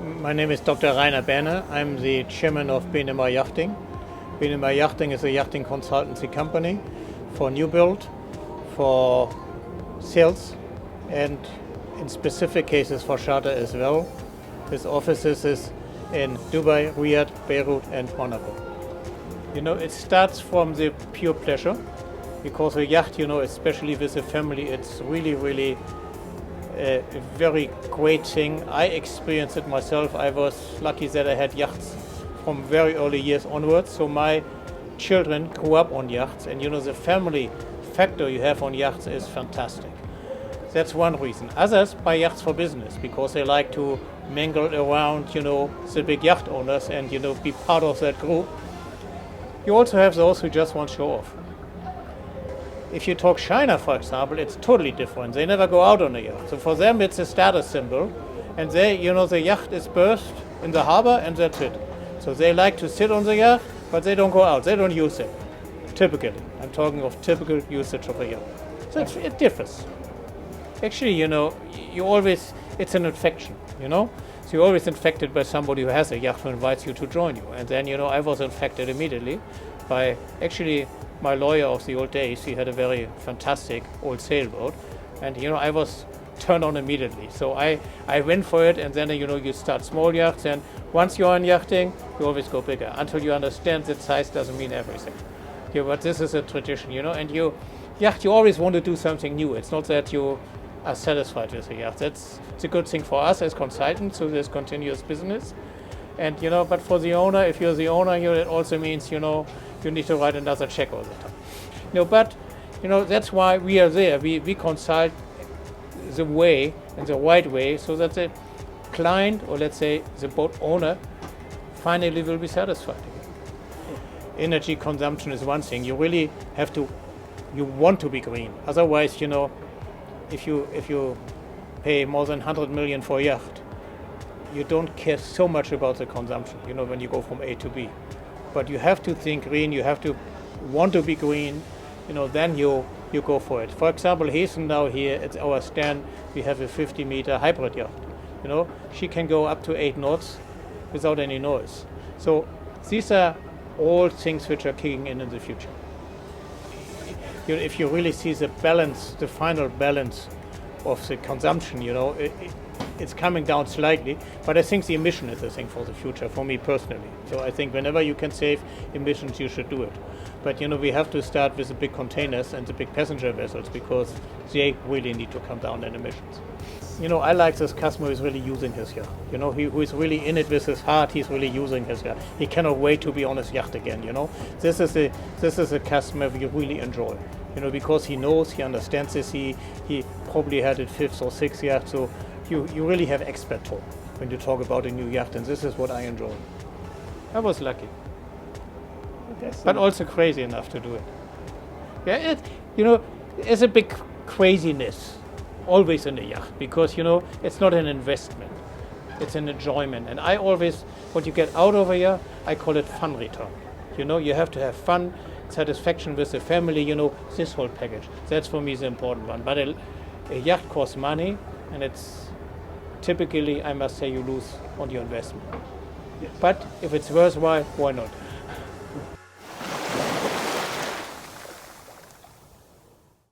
My name is Dr. Rainer Behne. I'm the chairman of Behnemar Yachting. Behnemar Yachting is a yachting consultancy company for new build, for sales, and in specific cases for charter as well, with offices in Dubai, Riyadh, Beirut, and Monaco. It starts from the pure pleasure, because a yacht, especially with a family, it's really a very great thing. I experienced it myself. I was lucky that I had yachts from very early years onwards. So my children grew up on yachts, and the family factor you have on yachts is fantastic. That's one reason. Others buy yachts for business because they like to mingle around, the big yacht owners and, be part of that group. You also have those who just want to show off. If you talk China, for example, it's totally different. They never go out on a yacht. So for them, it's a status symbol. And the yacht is berthed in the harbor, and that's it. So they like to sit on the yacht, but they don't go out. They don't use it. Typically. I'm talking of typical usage of a yacht. So it differs. Actually, it's an infection, So you're always infected by somebody who has a yacht who invites you to join you. And then, I was infected immediately by actually my lawyer of the old days. He had a very fantastic old sailboat, and I was turned on immediately. So I went for it, and then you start small yachts, and once you're on yachting, you always go bigger until you understand that size doesn't mean everything. But this is a tradition, and you always want to do something new. It's not that you are satisfied with the yacht. That's a good thing for us as consultants, so there's continuous business. And but for the owner, if you're the owner, it also means you need to write another check all the time. But that's why we are there. We consult the way and the right way so that the client, or let's say the boat owner, finally will be satisfied. Energy consumption is one thing. You really you want to be green. Otherwise, if you pay more than 100 million for a yacht, you don't care so much about the consumption, when you go from A to B. But you have to think green, you have to want to be green, then you go for it. For example, Heesen now here at our stand, we have a 50-meter hybrid yacht. She can go up to 8 knots without any noise. So these are all things which are kicking in the future. If you really see the balance, the final balance of the consumption, it's coming down slightly, but I think the emission is the thing for the future, for me personally. So I think whenever you can save emissions, you should do it. But we have to start with the big containers and the big passenger vessels, because they really need to come down in emissions. I like this customer who is really using his yacht. Who is really in it with his heart. He's really using his yacht. He cannot wait to be on his yacht again. This is a customer we really enjoy. Because he knows, he understands this. He probably had it 5th or 6th yacht. So you really have expert talk when you talk about a new yacht, and this is what I enjoy. I was lucky, but also crazy enough to do it. Yeah, there's a big craziness always in a yacht, because it's not an investment, it's an enjoyment. And I always, what you get out of a yacht, I call it fun return. You have to have fun, satisfaction with the family, this whole package. That's for me the important one. But a yacht costs money, and it's typically, I must say, you lose on your investment. Yes. But if it's worthwhile, why not?